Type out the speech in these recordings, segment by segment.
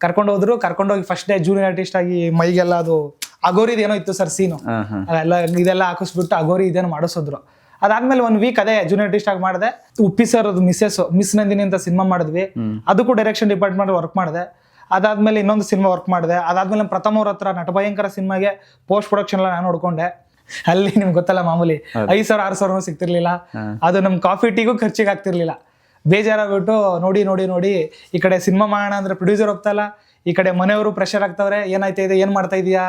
ಕರ್ಕೊಂಡು ಹೋದ್ರು. ಕರ್ಕೊಂಡೋಗಿ ಫಸ್ಟ್ ಡೇ ಜೂನಿಯರ್ ಆರ್ಟಿಸ್ಟ್ ಆಗಿ ಮೈಗೆಲ್ಲ ಅದು ಅಗೋರಿದ್ ಏನೋ ಇತ್ತು ಸರ್ ಸೀನು, ಅದೆಲ್ಲ ಇದೆಲ್ಲ ಹಾಕಿಸ್ಬಿಟ್ಟು ಅಗೋರಿ ಇದೇನೋ ಮಾಡಿಸಿದ್ರು. ಅದಾದ್ಮೇಲೆ 1 ವೀಕ್ ಅದೇ ಜೂನಿಯರ್ ಆರ್ಟಿಸ್ಟ್ ಆಗಿ ಮಾಡಿದೆ. ಉಪ್ಪಿ ಸರ್ ಮಿಸ್ ನಂದಿನಿ ಅಂತ ಸಿನಿಮಾ ಮಾಡಿದ್ವಿ, ಅದಕ್ಕೂ ಡೈರೆಕ್ಷನ್ ಡಿಪಾರ್ಟ್ಮೆಂಟ್ ವರ್ಕ್ ಮಾಡಿದೆ. ಅದಾದ್ಮೇಲೆ ಇನ್ನೊಂದು ಸಿನಿಮಾ ವರ್ಕ್ ಮಾಡಿದೆ. ಅದಾದ್ಮೇಲೆ ಪ್ರಥಮ ಅವ್ರ ಹತ್ರ ನಟಭಯಂಕರ ಸಿನಿಮಾಗೆ ಪೋಸ್ಟ್ ಪ್ರೊಡಕ್ಷನ್ ಎಲ್ಲ ನಾನು ನೋಡ್ಕೊಂಡೆ. ಅಲ್ಲಿ ನಿಮ್ಗೆ ಗೊತ್ತಲ್ಲ ಮಾಮೂಲಿ 5,000 6,000 ಸಿಗ್ತಿರ್ಲಿಲ್ಲ. ಅದು ನಮ್ ಕಾಫಿ ಟೀಗೂ ಖರ್ಚಿಗೆ ಆಗ್ತಿರ್ಲಿಲ್ಲ. ಬೇಜಾರಾಗ್ಬಿಟ್ಟು ನೋಡಿ ಈ ಕಡೆ ಸಿನಿಮಾ ಮಾಡೋಣ ಅಂದ್ರೆ ಪ್ರೊಡ್ಯೂಸರ್ ಹೋಗ್ತಲ್ಲ, ಈ ಕಡೆ ಮನೆಯವರು ಪ್ರೆಷರ್ ಆಗ್ತವ್ರೆ, ಏನಾಯ್ತಾ ಇದೆ, ಏನ್ ಮಾಡ್ತಾ ಇದೀಯಾ.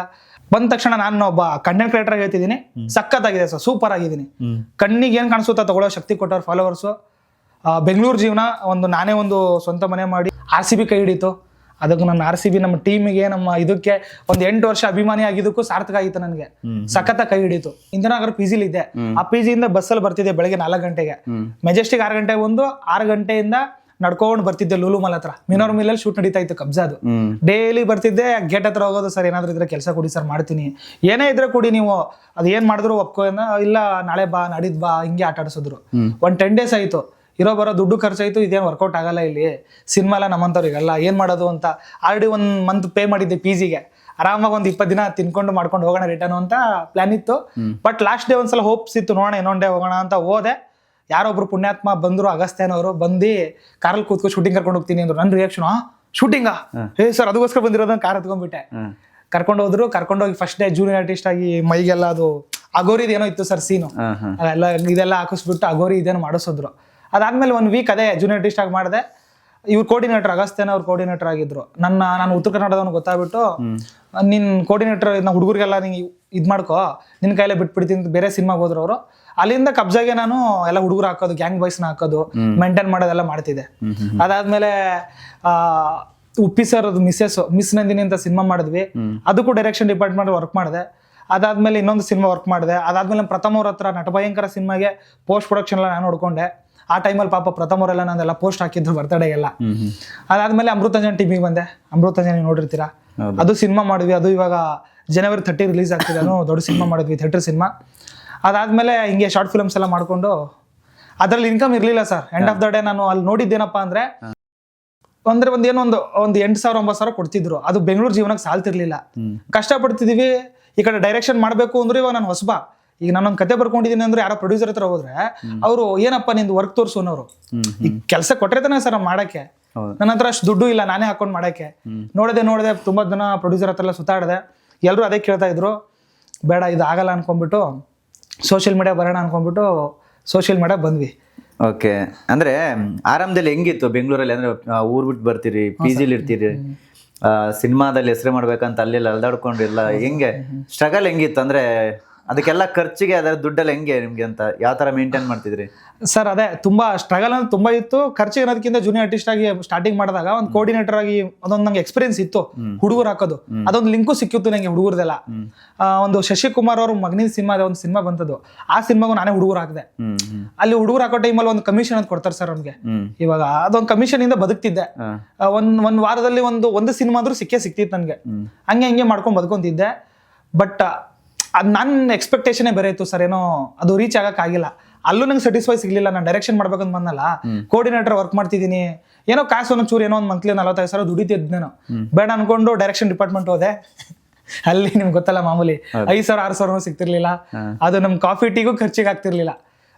ಬಂದ ತಕ್ಷಣ ನಾನು ಒಬ್ಬ ಕಂಟೆಂಟ್ ಕ್ರಿಯೇಟರ್ ಆಗಿ ಹೇಳ್ತಿದ್ದೀನಿ, ಸಖತ್ತಾಗಿದೆ ಸರ್, ಸೂಪರ್ ಆಗಿದ್ದೀನಿ. ಕಣ್ಣಿಗೆ ಏನ್ ಕಾಣಿಸುತ್ತಾ ತಗೊಳ್ಳೋ ಶಕ್ತಿ ಕೊಟ್ಟವ್ರ ಫಾಲೋವರ್ಸು. ಬೆಂಗಳೂರು ಜೀವನ ನಾನೇ ಒಂದು ಸ್ವಂತ ಮನೆ ಮಾಡಿ RCB ಕೈ ಹಿಡಿತು. ಅದಕ್ಕೆ ನನ್ನ RCB ನಮ್ಮ ಟೀಮಿಗೆ ನಮ್ಮ ಇದಕ್ಕೆ 8 ವರ್ಷ ಅಭಿಮಾನಿ ಆಗಿದ್ದಕ್ಕೂ ಸಾರ್ಥಕ ಆಗಿತ್ತು. ನನಗೆ ಸಖತ್ತ ಕೈ ಹಿಡಿತು. ಇಂದಿರಾನಗರ PG ಇದೆ. ಆ PG ಇಂದ ಬಸ್ಸಲ್ಲಿ ಬರ್ತಿದ್ದೆ ಬೆಳಗ್ಗೆ 4 ಗಂಟೆಗೆ, ಮೆಜೆಸ್ಟಿಕ್ 6 ಗಂಟೆಗೆ 6 ಗಂಟೆಯಿಂದ ನಡ್ಕೊಂಡು ಬರ್ತಿದ್ದೆ ಲೂಲು ಮಾಲ್ ಹತ್ರ. ಮಿನೋರ್ ಮಿಲ್ಲಲ್ಲಿ ಶೂಟ್ ನಡೀತಾ ಇತ್ತು ಕಬ್ಜಾದು. ಡೈಲಿ ಬರ್ತಿದ್ದೆ, ಗೇಟ್ ಹತ್ರ ಹೋಗೋದು, ಸರ್ ಏನಾದ್ರು ಇದ್ರೆ ಕೆಲಸ ಕೊಡಿ ಸರ್ ಮಾಡ್ತೀನಿ, ಏನೇ ಇದ್ರೆ ಕೊಡಿ ನೀವು, ಅದು ಏನ್ ಮಾಡಿದ್ರು ಒಪ್ಕೋ, ಇಲ್ಲ ನಾಳೆ ಬಾ ನಾಡಿದ್ ಬಾ, ಹಿಂಗೆ ಆಟ ಆಡಿಸಿದ್ರು. 10 days ಆಯ್ತು. ಇರೋ ಬರೋ ದುಡ್ಡು ಖರ್ಚಾಯ್ತು, ಇದೇನು ವರ್ಕೌಟ್ ಆಗಲ್ಲ, ಇಲ್ಲಿ ಸಿನಿಮಾ ಎಲ್ಲ ನಮ್ಮಂಥವ್ರಿಗಲ್ಲ, ಏನ್ ಮಾಡೋದು ಅಂತ ಆಲ್ರೆಡಿ 1 ಮಂತ್ ಪೇ ಮಾಡಿದ್ದೆ PG-ಗೆ. ಆರಾಮಾಗಿ 20 ದಿನ ತಿನ್ಕೊಂಡು ಮಾಡ್ಕೊಂಡು ಹೋಗೋಣ ರಿಟರ್ನ್ ಅಂತ ಪ್ಲಾನ್ ಇತ್ತು. ಬಟ್ ಲಾಸ್ಟ್ ಡೇ ಒಂದ್ಸಲ ಹೋಪ್ಸ್ ಇತ್ತು, ನೋಡೋಣ ಇನ್ನೊಂದ್ ಡೇ ಹೋಗೋಣ ಅಂತ ಹೋದೆ. ಯಾರೊಬ್ರು ಪುಣ್ಯಾತ್ಮ ಬಂದ್ರು, ಅಗಸ್ತ್ಯನ್ ಅವರು ಬಂದು ಕಾರಲ್ಲಿ ಕೂತ್ಕೊಂಡು ಶೂಟಿಂಗ್ ಕರ್ಕೊಂಡು ಹೋಗ್ತೀನಿ ಅಂದ್ರು. ನನ್ನ ರಿಯಾಕ್ಷನ್, ಶೂಟಿಂಗಾ ಸರ್, ಅದಕ್ಕೋಸ್ಕರ ಬಂದಿರೋದನ್ನ ಕಾರ್ ಹತ್ಕೊಂಡ್ಬಿಟ್ಟೆ. ಕರ್ಕೊಂಡು ಹೋದ್ರು. ಕರ್ಕೊಂಡೋಗಿ ಫಸ್ಟ್ ಡೇ ಜೂನಿಯರ್ ಆರ್ಟಿಸ್ಟ್ ಆಗಿ ಮೈಗೆಲ್ಲ ಅದು ಅಗೋರಿದ್ ಏನೋ ಇತ್ತು ಸರ್ ಸೀನು, ಅದೆಲ್ಲ ಇದೆಲ್ಲ ಹಾಕಿಸ್ಬಿಟ್ಟು ಅಗೋರಿ ಇದೇನೋ ಮಾಡಿಸಿದ್ರು. ಅದಾದ್ಮೇಲೆ 1 ವೀಕ್ ಅದೇ ಜೂನಿಯರ್ ಆರ್ಟಿಸ್ಟ್ ಆಗಿ ಮಾಡಿದೆ. ಇವ್ರು ಕೋರ್ಡಿನೇಟರ್, ಅಗಸ್ತ್ಯನ್ ಅವ್ರು ಕೋರ್ಡಿನೇಟರ್ ಆಗಿದ್ರು. ನಾನು ಉತ್ತರ ಕನ್ನಡದವನು ಗೊತ್ತಾಗ್ಬಿಟ್ಟು, ನಿನ್ ಕೋರ್ಡಿನೇಟರ್ ಹುಡುಗರಿಗೆಲ್ಲ ನೀ ಇದ್ ಮಾಡ್ಕೋ, ನಿನ್ ಕೈಲೇ ಬಿಟ್ಬಿಡ್ತೀನಿ, ಬೇರೆ ಸಿನಿಮಾಗೆ ಹೋದ್ರು ಅವರು. ಅಲ್ಲಿಂದ ಕಬ್ಜಾಗೆ ನಾನು ಎಲ್ಲ ಹುಡುಗರು ಹಾಕೋದು, ಗ್ಯಾಂಗ್ ಬಾಯ್ಸ್ನ ಹಾಕೋದು, ಮೇಂಟೈನ್ ಮಾಡೋದೆಲ್ಲ ಮಾಡ್ತಿದ್ದೆ. ಅದಾದ್ಮೇಲೆ ಉಪ್ಪಿ ಸರ್ ಮಿಸ್ ನಂದಿನಿ ಅಂತ ಸಿನಿಮಾ ಮಾಡಿದ್ವಿ, ಅದಕ್ಕೂ ಡೈರೆಕ್ಷನ್ ಡಿಪಾರ್ಟ್ಮೆಂಟ್ ವರ್ಕ್ ಮಾಡಿದೆ. ಅದಾದ್ಮೇಲೆ ಇನ್ನೊಂದು ಸಿನಿಮಾ ವರ್ಕ್ ಮಾಡಿದೆ. ಅದಾದ್ಮೇಲೆ ಪ್ರಥಮ ಅವ್ರ ಹತ್ರ ನಟಭಯಂಕರ ಸಿನಿಮಾಗೆ ಪೋಸ್ಟ್ ಪ್ರೊಡಕ್ಷನ್ ಎಲ್ಲ ನಾನು ನೋಡ್ಕೊಂಡೆ. ಆ ಟೈಮಲ್ಲಿ ಪಾಪ ಪ್ರಥಮ ಅವರೆಲ್ಲ ನಂದೆಲ್ಲ ಪೋಸ್ಟ್ ಹಾಕಿದ್ರು ಬರ್ತಡೆಗೆಲ್ಲ. ಅದಾದ್ಮೇಲೆ ಅಮೃತಾಂಜನ್ ಟೀಮಿಗೆ ಬಂದೆ. ಅಮೃತಾಂಜನ್ ನೋಡಿರ್ತೀರಾ, ಅದು ಸಿನಿಮಾ ಮಾಡಿದ್ವಿ. ಅದು ಇವಾಗ January 30 ರಿಲೀಸ್ ಆಗ್ತಿದೆ. ದೊಡ್ಡ ಸಿನಿಮಾ ಮಾಡಿದ್ವಿ, ಥಿಯೇಟರ್ ಸಿನಿಮಾ. ಅದಾದ್ಮೇಲೆ ಹಿಂಗೆ ಶಾರ್ಟ್ ಫಿಲ್ಮ್ಸ್ ಎಲ್ಲ ಮಾಡ್ಕೊಂಡು, ಅದ್ರಲ್ಲಿ ಇನ್ಕಮ್ ಇರ್ಲಿಲ್ಲ sir. End of the day ನಾನು ಅಲ್ಲಿ ನೋಡಿದ್ದೇನಪ್ಪ ಅಂದ್ರೆ ಒಂದು 8,000 9,000 ಕೊಡ್ತಿದ್ರು. ಅದು ಬೆಂಗಳೂರು ಜೀವನಕ್ಕೆ ಸಾಲ್ತಿರ್ಲಿಲ್ಲ. ಕಷ್ಟಪಡ್ತಿದೀವಿ. ಈ ಕಡೆ ಡೈರೆಕ್ಷನ್ ಮಾಡ್ಬೇಕು ಅಂದ್ರೆ ಇವಾಗ ನಾನು ಹೊಸಬ. ಈಗ ನಾನೊಂದು ಕತೆ ಬರ್ಕೊಂಡಿದ್ದೀನಿ ಅಂದ್ರೆ ಯಾರೋ ಪ್ರೊಡ್ಯೂಸರ್ ಹತ್ರ ಹೋದ್ರೆ ಅವರು ಏನಪ್ಪ ನಿಂದು ವರ್ಕ್ ತೋರ್ಸು ಅನ್ನೋರು. ಈಗ ಕೆಲಸ ಕೊಟ್ರೆ ಸರ್ ಮಾಡಕ್ಕೆ, ನನ್ನ ಹತ್ರ ಅಷ್ಟು ದುಡ್ಡು ಇಲ್ಲ ನಾನೇ ಹಾಕೊಂಡು ಮಾಡಕ್ಕೆ. ನೋಡಿದೆ ತುಂಬಾ ಜನ ಪ್ರೊಡ್ಯೂಸರ್ ಹತ್ರ ಎಲ್ಲ ಸುತ್ತಾಡಿದೆ. ಎಲ್ಲರೂ ಅದೇ ಕೇಳ್ತಾ ಇದ್ರು, ಬೇಡ ಇದು ಆಗಲ್ಲ ಅನ್ಕೊಂಡ್ಬಿಟ್ಟು ಸೋಷಿಯಲ್ ಮೀಡಿಯಾ ಬರೋಣ ಅನ್ಕೊಂಡ್ಬಿಟ್ಟು ಸೋಷಿಯಲ್ ಮೀಡಿಯಾ ಬಂದ್ವಿ. ಓಕೆ, ಅಂದ್ರೆ ಆರಂಭದಲ್ಲಿ ಹೆಂಗಿತ್ತು ಬೆಂಗಳೂರಲ್ಲಿ? ಅಂದ್ರೆ ಊರ್ ಬಿಟ್ಟು ಬರ್ತೀರಿ, PG-ಲಿ ಇರ್ತೀರಿ, ಸಿನಿಮಾದಲ್ಲಿ ಹೆಸರು ಮಾಡ್ಬೇಕಂತ ಅಲ್ಲಿ ಅಲ್ದಾಡ್ಕೊಂಡಿಲ್ಲ, ಹೆಂಗೆ ಸ್ಟ್ರಗಲ್ ಹೆಂಗಿತ್ತು? ಅಂದ್ರೆ ಅದಕ್ಕೆಲ್ಲ ಖರ್ಚಿಗೆ ಅದರ ದುಡ್ಡೆಲ್ಲ ಹೆಂಗೆ ನಿಮ್ಗೆ ಅಂತ ಯಾವ ತರ ಮೇಂಟೈನ್ ಮಾಡ್ತಿದ್ರಿ? ಸರ್ ಅದೇ ತುಂಬಾ ಸ್ಟ್ರಗಲ್ ಅಂದ್ರೆ ತುಂಬಾ ಇತ್ತು. ಖರ್ಚಿಗೆ ಅನ್ನೋದಕ್ಕಿಂತ ಜೂನಿಯರ್ ಆರ್ಟಿಸ್ಟ್ ಆಗಿ ಸ್ಟಾರ್ಟಿಂಗ್ ಮಾಡಿದಾಗ ಒಂದು ಕೋರ್ಡಿನೇಟರ್ ಆಗಿ ಅದೊಂದು ನಂಗೆ ಎಕ್ಸ್ಪೀರಿಯನ್ಸ್ ಇತ್ತು. ಹುಡುಗರು ಹಾಕೋದು ಅದೊಂದು ಲಿಂಕು ಸಿಕ್ಕಿತ್ತು ನಂಗೆ ಹುಡುಗರದೆಲ್ಲ. ಒಂದು ಶಶಿಕುಮಾರ್ ಅವ್ರ ಮಗನಿನ ಸಿನಿಮಾ ಒಂದು ಸಿನಿಮಾ ಬಂತದ್ದು, ಆ ಸಿನಿಮಾಗೂ ನಾನೇ ಹುಡುಗರು ಹಾಕಿದೆ. ಅಲ್ಲಿ ಹುಡುಗರು ಹಾಕೋ ಟೈಮಲ್ಲಿ ಒಂದು ಕಮಿಷನ್ ಅಂತ ಕೊಡ್ತಾರೆ ಸರ್ ಅವ್ನಿಗೆ. ಇವಾಗ ಅದೊಂದು ಕಮಿಷನ್ ಇಂದ ಬದುಕ್ತಿದ್ದೆ. ಒಂದ್ ವಾರದಲ್ಲಿ ಒಂದು ಸಿನಿಮಾ ಆದ್ರೂ ಸಿಕ್ತಿತ್ತು ನನ್ಗೆ. ಹಂಗೆ ಮಾಡ್ಕೊಂಡ್ ಬದುಕೊಂತಿದ್ದೆ. ಬಟ್ ಅದು ನನ್ನ ಎಕ್ಸ್ಪೆಕ್ಟೇಷನೇ ಬೇರೆ ಇತ್ತು ಸರ್. ಏನೋ ಅದು ರೀಚ್ ಆಗಕ್ಕಾಗಿಲ್ಲ. ಅಲ್ಲೂ ನಂಗೆ ಸ್ಯಾಟಿಸ್ಫೈ ಸಿಗ್ಲಿಲ್ಲ. ನಾನು ಡೈರೆಕ್ಷನ್ ಮಾಡ್ಬೇಕಂತ ಬಂದಲ್ಲ, ಕೋರ್ಡಿನೇಟರ್ ವರ್ಕ್ ಮಾಡ್ತಿದ್ದೀನಿ, ಏನೋ ಕಾಸು ಒಂಚೂರು ಏನೋ ಒಂದು ಮಂತ್ಲಿ 45,000 ದುಡಿತಿದ್ದೇನೋ. ಬೇಡ ಅನ್ಕೊಂಡು ಡೈರೆಕ್ಷನ್ ಡಿಪಾರ್ಟ್ಮೆಂಟ್ ಹೋದೆ. ಅಲ್ಲಿ ನಿಮ್ಗೆ ಗೊತ್ತಲ್ಲ ಮಾಮೂಲಿ 5,000 6,000 ಸಿಗ್ತಿರ್ಲಿಲ್ಲ. ಅದು ನಮ್ ಕಾಫಿ ಟೀಗೂ ಖರ್ಚಿಗೆ ಆಗ್ತಿರ್ಲಿಲ್ಲ.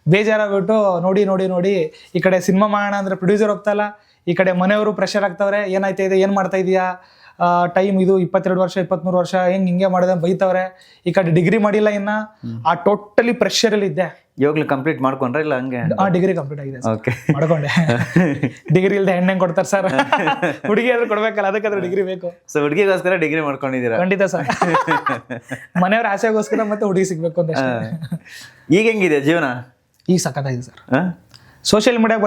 ಬೇಜಾರಾಗ್ಬಿಟ್ಟು ನೋಡಿ ಈ ಕಡೆ ಸಿನಿಮಾ ಮಾಡೋಣ ಅಂದ್ರೆ ಪ್ರೊಡ್ಯೂಸರ್ ಹೋಗ್ತಲ್ಲ, ಈ ಕಡೆ ಮನೆಯವರು ಪ್ರೆಷರ್ ಆಗ್ತವ್ರೆ, ಏನಾಯ್ತಾ ಇದೆ, ಏನ್ ಮಾಡ್ತಾ ಇದೀಯಾ, ಟೈಮ್ ಇದು 22 ವರ್ಷ 23 ವರ್ಷ ಹಿಂಗೆ ಮಾಡಿದೆ ಬೈತವ್ರೆ. ಈ ಕಡೆ ಡಿಗ್ರಿ ಮಾಡಿಲ್ಲ ಇನ್ನ. ಆ ಟೋಟಲಿ ಪ್ರೆಷರ್ ಅಲ್ಲಿ ಇದ್ದೆ. ಇವಾಗ್ಲೂ ಕಂಪ್ಲೀಟ್ ಮಾಡ್ಕೊಂಡ್ರೆ ಇಲ್ಲ ಹಂಗೆ? ಡಿಗ್ರಿ ಕಂಪ್ಲೀಟ್ ಆಗಿದೆ, ಮಾಡ್ಕೊಂಡೆ. ಡಿಗ್ರಿ ಇಲ್ದೆ ಹೆಣ್ಣೆ ಕೊಡ್ತಾರೆ ಸರ್, ಹುಡುಗಿ ಆದ್ರೂ ಕೊಡ್ಬೇಕಲ್ಲ, ಅದಕ್ಕಾದ್ರೂ ಡಿಗ್ರಿ ಬೇಕು. ಸೊ ಹುಡುಗಿಗೋಸ್ಕರ ಡಿಗ್ರಿ ಮಾಡ್ಕೊಂಡಿದ್ದೀರಾ? ಖಂಡಿತ ಸರ್. ಮನೆಯವ್ರ ಆಸೆಗೋಸ್ಕರ ಮತ್ತೆ ಹುಡುಗಿ ಸಿಗ್ಬೇಕು ಅಂತ. ಈಗ ಹೆಂಗಿದೆ ಜೀವನ? ಈಗ ಸಖತ್ತಾಗಿದೆ ಸರ್. ಸೋಷಿಯಲ್ ಮೀಡಿಯಾ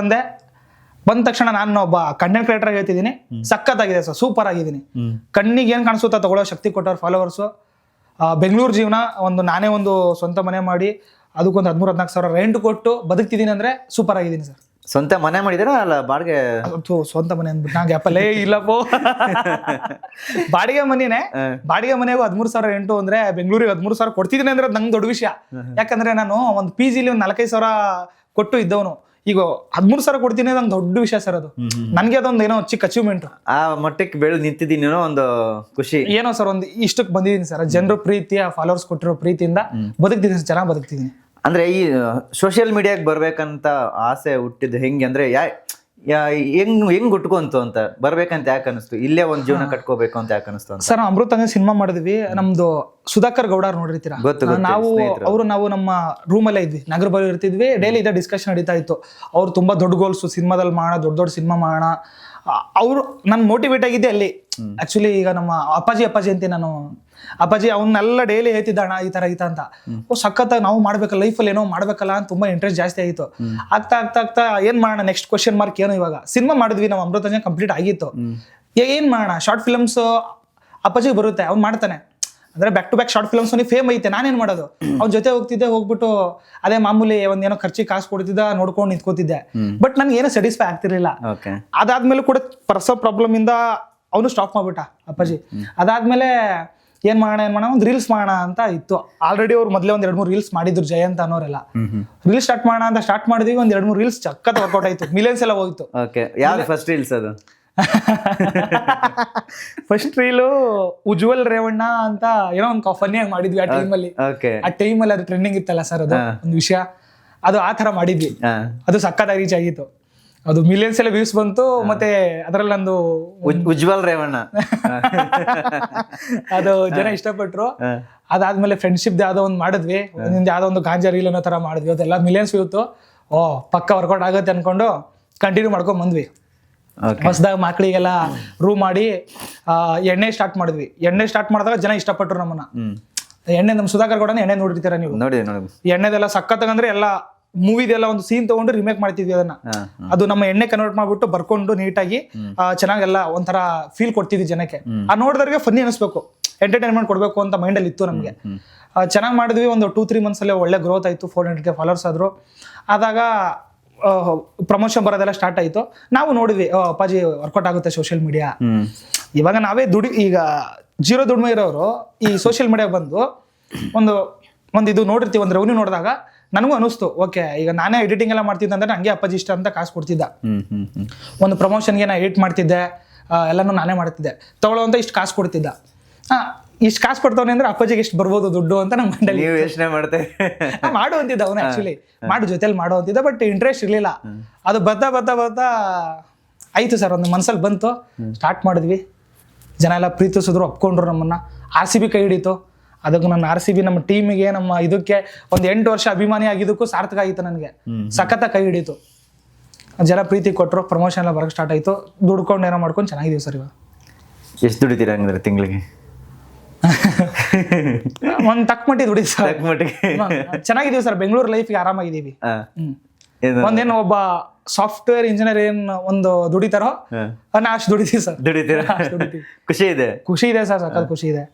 ಬಂದ ತಕ್ಷಣ ನಾನು ಒಬ್ಬ ಕಂಟೆಂಟ್ ಕ್ರಿಯೇಟರ್ ಆಗಿ ಹೇಳ್ತಿದ್ದೀನಿ, ಸಖತ್ತಾಗಿದೆ ಸರ್, ಸೂಪರ್ ಆಗಿದ್ದೀನಿ. ಕಣ್ಣಿಗೆ ಏನ್ ಕಾಣಿಸುತ್ತಾ ತಗೊಳ್ಳೋ ಶಕ್ತಿ ಕೊಟ್ಟವ್ರ ಫಾಲೋವರ್ಸು. ಬೆಂಗಳೂರು ಜೀವನ ನಾನೇ ಒಂದು ಸ್ವಂತ ಮನೆ ಮಾಡಿ ಅದಕ್ಕೊಂದು 13,000-14,000 ರೆಂಟ್ ಕೊಟ್ಟು ಬದುಕ್ತಿದ್ದೀನಿ ಅಂದ್ರೆ ಸೂಪರ್ ಆಗಿದ್ದೀನಿ ಸರ್. ಸ್ವಂತ ಮನೆ ಮಾಡಿದಿರಾ ಅಲ್ಲ ಬಾಡಿಗೆ? ಸ್ವಂತ ಮನೆ ಅಂದ್ಬಿಟ್ಟು ನಾ ಗ್ಯಾಪಲ್ಲೇ ಇಲ್ಲಪ್ಪೋ. ಬಾಡಿಗೆ ಮನೆನೇ. ಬಾಡಿಗೆ ಮನೆಗೂ 13,000 ರೆಂಟು ಅಂದ್ರೆ ಬೆಂಗಳೂರಿಗೆ 13,000 ಕೊಡ್ತಿದ್ದೀನಿ ಅಂದ್ರೆ ನಂಗೆ ದೊಡ್ಡ ವಿಷಯ. ಯಾಕಂದ್ರೆ ನಾನು ಒಂದು PG-ಲಿ ಒಂದು 4,500 ಕೊಟ್ಟು ಇದ್ದವನು. ಈಗ 13,000 ಕೊಡ್ತೀನಿ ನಂಗೆ ದೊಡ್ಡ ವಿಷಯ ಸರ್ ಅದು. ನನ್ಗೆ ಅದೊಂದು ಏನೋ ಚಿಕ್ಕ ಅಚೀವ್ಮೆಂಟ್. ಆ ಮಟ್ಟಕ್ಕೆ ಬೆಳೆದು ನಿಂತಿದ್ದೀನಿ ಒಂದು ಖುಷಿ. ಏನೋ ಸರ್ ಒಂದು ಇಷ್ಟಕ್ಕೆ ಬಂದಿದ್ದೀನಿ ಸರ್, ಜನರು ಪ್ರೀತಿಯ ಫಾಲೋವರ್ಸ್ ಕೊಟ್ಟಿರೋ ಪ್ರೀತಿಯಿಂದ ಬದುಕ್ತಿದ್ದೀನಿ ಸರ್, ಚೆನ್ನಾಗಿ ಬದುಕ್ತಿದ್ದೀನಿ. ಅಂದ್ರೆ ಈ ಸೋಷಿಯಲ್ ಮೀಡಿಯಾಗೆ ಬರ್ಬೇಕಂತ ಆಸೆ ಹುಟ್ಟಿದ್ದು ಹೆಂಗೆ ಅಂದ್ರೆ ಹೆಂಗ್ ಹುಟ್ಕೊಂತು ಅಂತ ಬರ್ಬೇಕಂತ ಯಾಕೆ ಅನಿಸ್ತು, ಇಲ್ಲೇ ಒಂದ್ ಜೀವನ ಕಟ್ಕೋಬೇಕು ಅಂತ ಯಾಕೆ ಅನಿಸ್ತು ಅಂತ? ಸರ್ ಅಮೃತ ಅಂದ್ರೆ ಸಿನಿಮಾ ಮಾಡಿದ್ವಿ, ನಮ್ದು ಸುಧಾಕರ್ ಗೌಡ ನೋಡಿರ್ತೀರಾ, ನಾವು ನಾವು ನಮ್ಮ ರೂಮಲ್ಲೇ ಇದ್ವಿ, ನಗರ ಬಳಿ ಇರ್ತಿದ್ವಿ, ಡೈಲಿ ಇದೇ ಡಿಸ್ಕಷನ್ ನಡೀತಾ ಇತ್ತು. ಅವ್ರು ತುಂಬಾ ದೊಡ್ಡ ಗೋಲ್ಸ್ ಸಿನಿಮಾದಲ್ಲಿ ಮಾಡೋಣ, ದೊಡ್ಡ ದೊಡ್ಡ ಸಿನಿಮಾ ಮಾಡೋಣ. ಅವ್ರು ನನ್ ಮೋಟಿವೇಟ್ ಆಗಿದ್ದೆ ಅಲ್ಲಿ. ಆಕ್ಚುಲಿ ಈಗ ನಮ್ಮ ಅಪ್ಪಾಜಿ ಅಂತೀನಿ ನಾನು, ಅಪ್ಪಾಜಿ ಅವನ್ನೆಲ್ಲ ಡೈಲಿ ಹೇಳ್ತಿದ್ದಣ್ಣ ಈ ತರ ಅಂತ. ಸಖತ್ತಾಗಿ ನಾವು ಮಾಡ್ಬೇಕಲ್ಲ ಲೈಫಲ್ಲಿ, ಏನೋ ಮಾಡ್ಬೇಕಲ್ಲ ಅಂತ ತುಂಬಾ ಇಂಟ್ರೆಸ್ಟ್ ಜಾಸ್ತಿ ಆಯಿತು. ಆಗ್ತಾ ಏನ್ ಮಾಡೋಣ ನೆಕ್ಸ್ಟ್ ಕ್ವಶನ್ ಮಾರ್ಕ್ ಏನು. ಇವಾಗ ಸಿನಿಮಾ ಮಾಡಿದ್ವಿ ನಾವು, ಅಮೃತಾಂಜನ್ ಕಂಪ್ಲೀಟ್ ಆಗಿತ್ತು. ಏನ್ ಮಾಡೋಣ, ಶಾರ್ಟ್ ಫಿಲ್ಮ್ಸ್ ಅಪ್ಪಾಜಿಗೆ ಬರುತ್ತೆ, ಅವ್ನು ಮಾಡ್ತಾನೆ. ಅಂದ್ರೆ back to back short films fame ಐತೆ, ನಾನೇನ್ ಮಾಡೋದು, ಅವ್ನ ಜೊತೆ ಹೋಗ್ಬಿಟ್ಟು ಅದೇ ಮಾಮೂಲಿ ಒಂದೇನೋ ಖರ್ಚಿಗೆ ಕಾಸು ಕೊಡ್ತಿದ್ದ, ನೋಡ್ಕೊಂಡು ನಿಂತ್ಕೋತಿದ್ದೆ. ಬಟ್ ನನ್ಗೆ ಏನೋ ಸ್ಯಾಟಿಸ್ಫೈ ಆಗ್ತಿರ್ಲಿಲ್ಲ. ಅದಾದ್ಮೇಲೆ ಕೂಡ ಪರ್ಸನಲ್ ಪ್ರಾಬ್ಲಮ್ ಇಂದ ಅವನು ಸ್ಟಾಪ್ ಮಾಡ್ಬಿಟ್ಟ ಅಪ್ಪಾಜಿ. ಅದಾದ್ಮೇಲೆ ಏನ್ ಮಾಡೋಣ ಒಂದು ರೀಲ್ಸ್ ಮಾಡೋಣ ಅಂತ ಇತ್ತು. ಆಲ್ರೆಡಿ ಅವ್ರು ಮೊದಲೇ ಒಂದ್ 2-3 ರೀಲ್ಸ್ ಮಾಡಿದ್ರು ಜಯಂತ್ ಅನ್ನೋರೆಲ್ಲ. ರೀಲ್ಸ್ ಸ್ಟಾರ್ಟ್ ಮಾಡೋಣ ಅಂತ ಸ್ಟಾರ್ಟ್ ಮಾಡಿದ್ವಿ, ಒಂದ್ 2-3 ರೀಲ್ಸ್ ಚಕ್ಕತ್ ವರ್ಕೌಟ್ ಆಯ್ತು, ಮಿಲಿಯನ್ಸ್ ಎಲ್ಲ ಹೋಯ್ತು. ಯಾವ್ದು ಫಸ್ಟ್ ರೀಲ್ಸ್ ಅದು? ಫಸ್ಟ್ ರೀಲು ಉಜ್ವಲ್ ರೇವಣ್ಣ ಅಂತ ಏನೋ ಒಂದು ಫನ್ನಿಯಾಗಿ ಮಾಡಿದ್ವಿ ಆ ಟೈಮಲ್ಲಿ. ಅದು ಟ್ರೆಂಡಿಂಗ್ ಇತ್ತಲ್ಲ ಸರ್, ಅದು ಒಂದು ವಿಷಯ, ಅದು ಆ ತರ ಮಾಡಿದ್ವಿ. ಅದು ಸಕ್ಕತ್ತಾಗಿ ರೀಚ್ ಆಗಿತ್ತು, ಅದು ಮಿಲಿಯನ್ಸ್ ಎಲ್ಲ ವ್ಯೂಸ್ ಬಂತು. ಮತ್ತೆ ಅದರಲ್ಲಿ ನಂದು ಉಜ್ವಲ್ ರೇವಣ್ಣ ಅದು ಜನ ಇಷ್ಟಪಟ್ರು. ಅದಾದ್ಮೇಲೆ ಫ್ರೆಂಡ್ಶಿಪ್ ಯಾವ್ದೋ ಒಂದು ಮಾಡಿದ್ವಿ, ಯಾವ್ದೋ ಒಂದು ಗಾಂಜಾ ರೀಲ್ ಅನ್ನೋ ತರ ಮಾಡಿದ್ವಿ, ಅದೆಲ್ಲ ಮಿಲಿಯನ್ಸ್ ವ್ಯೂತು. ಪಕ್ಕ ವರ್ಕೌಟ್ ಆಗುತ್ತೆ ಅನ್ಕೊಂಡು ಕಂಟಿನ್ಯೂ ಮಾಡ್ಕೊಂಡ್ ಬಂದ್ವಿ. ಹೊಸದಾಗ ಮಕ್ಳಿಗೆಲ್ಲ ರೂಮ್ ಮಾಡಿ ಎಣ್ಣೆ ಸ್ಟಾರ್ಟ್ ಮಾಡಿದ್ವಿ. ಎಣ್ಣೆ ಸ್ಟಾರ್ಟ್ ಮಾಡಿದಾಗ ಜನ ಇಷ್ಟಪಟ್ರು ನಮ್ಮನ್ನ. ಎಣ್ಣೆ ನಮ್ಮ ಸುಧಾಕರ್ ಗೌಡನ ಎಣ್ಣೆ ನೋಡಿರ್ತೀರ ನೀವು, ಎಣ್ಣೆದೆಲ್ಲ ಸಖತ್ತಂದ್ರೆ ಎಲ್ಲ ಮೂವಿದೆಲ್ಲ ಒಂದು ಸೀನ್ ತಗೊಂಡು ರಿಮೇಕ್ ಮಾಡ್ತಿದ್ವಿ ಅದನ್ನ. ಅದು ನಮ್ಮ ಎಣ್ಣೆ ಕನ್ವರ್ಟ್ ಮಾಡ್ಬಿಟ್ಟು ಬರ್ಕೊಂಡು ನೀಟಾಗಿ ಚೆನ್ನಾಗೆಲ್ಲ ಒಂಥರ ಫೀಲ್ ಕೊಡ್ತಿದ್ವಿ ಜನಕ್ಕೆ. ಆ ನೋಡಿದವ್ರಿಗೆ ಫನ್ನಿ ಅನಿಸ್ಬೇಕು, ಎಂಟರ್ಟೈನ್ಮೆಂಟ್ ಕೊಡ್ಬೇಕು ಅಂತ ಮೈಂಡಲ್ಲಿ ಇತ್ತು ನಮಗೆ. ಚೆನ್ನಾಗಿ ಮಾಡಿದ್ವಿ. ಒಂದು 2-3 months ಅಲ್ಲೇ ಒಳ್ಳೆ ಗ್ರೋತ್ ಆಯ್ತು, 400K ಫಾಲೋವರ್ಸ್ ಆದ್ರು. ಆದಾಗ ಪ್ರಮೋಷನ್ ಬರೋದೆಲ್ಲ ಸ್ಟಾರ್ಟ್ ಆಯ್ತು. ನಾವು ನೋಡಿದ್ವಿ ಅಪ್ಪಾಜಿ ವರ್ಕೌಟ್ ಆಗುತ್ತೆ ಸೋಷಿಯಲ್ ಮೀಡಿಯಾ. ಇವಾಗ ನಾವೇ ಈಗ ಜೀರೋ ದುಡಿಮೆ ಇರೋರು ಈ ಸೋಷಿಯಲ್ ಮೀಡಿಯಾ ಬಂದು ಒಂದು ಇದು ನೋಡಿರ್ತೀವಿ, ಒಂದು ರೆವೆನ್ಯೂ ನೋಡಿದಾಗ ನನಗೂ ಅನಿಸ್ತು, ಓಕೆ ಈಗ ನಾನೇ ಎಡಿಟಿಂಗ್ ಎಲ್ಲ ಮಾಡ್ತಿದ್ದೆ ಅಂದ್ರೆ ನಂಗೆ ಅಪ್ಪಾಜಿ ಇಷ್ಟ ಅಂತ ಕಾಸು ಕೊಡ್ತಿದ್ದ. ಒಂದು ಪ್ರಮೋಷನ್ಗೆ ನಾ ಎಡಿಟ್ ಮಾಡ್ತಿದ್ದೆ, ಎಲ್ಲನೂ ನಾನೇ ಮಾಡ್ತಿದ್ದೆ, ತಗೊಳ್ಳೋಂತ ಇಷ್ಟು ಕಾಸು ಕೊಡ್ತಿದ್ದ. ಇಷ್ಟು ಕಾಸು ಕೊಡ್ತಾವನೆ ಅಂದ್ರೆ ಅಪ್ಪಾಜಿಗೆ ಎಷ್ಟು ಬರ್ಬೋದು ದುಡ್ಡು ಅಂತ ನಮ್ಮ ಮೈಂಡಲ್ಲಿ ಯೋಚನೆ ಮಾಡ್ತೇವೆ. ಮಾಡು ಅಂತಿದ್ದ ಅವನು, ಆಕ್ಚುಲಿ ಜೊತೆಲಿ ಮಾಡೋ ಅಂತಿದ್ದ, ಬಟ್ ಇಂಟ್ರೆಸ್ಟ್ ಇರ್ಲಿಲ್ಲ. ಅದು ಬರ್ತಾ ಆಯ್ತು ಸರ್, ಒಂದು ಮನ್ಸಲ್ಲಿ ಬಂತು, ಸ್ಟಾರ್ಟ್ ಮಾಡಿದ್ವಿ. ಜನ ಎಲ್ಲ ಪ್ರೀತಿಸಿದ್ರು, ಒಪ್ಕೊಂಡ್ರು ನಮ್ಮನ್ನ. RCB ಕೈ ಹಿಡಿತು. ಅದಕ್ಕೂ ನನ್ನ RCB ನಮ್ಮ ಟೀಮಿಗೆ, ನಮ್ಮ ಇದಕ್ಕೆ ಒಂದು 8 ವರ್ಷ ಅಭಿಮಾನಿ ಆಗಿದ್ದಕ್ಕೂ ಸಾರ್ಥಕ ಆಯಿತು ನನಗೆ. ಸಖತ್ತ ಕೈ ಹಿಡಿತು, ಜನ ಪ್ರೀತಿ ಕೊಟ್ಟರು, ಪ್ರಮೋಷನ್ ಎಲ್ಲ ಬರೋಕ್ಕೆ ಸ್ಟಾರ್ಟ್ ಆಯಿತು. ದುಡ್ಕೊಂಡು ಏನೋ ಮಾಡ್ಕೊಂಡು ಚೆನ್ನಾಗಿದೀವಿ ಸರ್. ಇವಾಗ ಎಷ್ಟು ದುಡಿತೀರಾ ಹಂಗಂದ್ರೆ ತಿಂಗಳಿಗೆ? ಒಂದು ತಕ್ಕಮಟ್ಟಿ ದುಡಿತೀವಿ ಸರ್, ಚೆನ್ನಾಗಿದೀವಿ ಸರ್. ಬೆಂಗಳೂರು ಲೈಫ್ಗೆ ಆರಾಮಾಗಿದ್ದೀವಿ. ಒಂದೇನು ಒಬ್ಬ ಸಾಫ್ಟ್ವೇರ್ ಇಂಜಿನಿಯರ್ ಏನ್ ಒಂದು ದುಡಿತಾರೋ ಅಷ್ಟು ದುಡಿತೀವಿ ಸರ್. ಖುಷಿ ಇದೆ ಸರ್, ಸಖತ್ ಖುಷಿ ಇದೆ.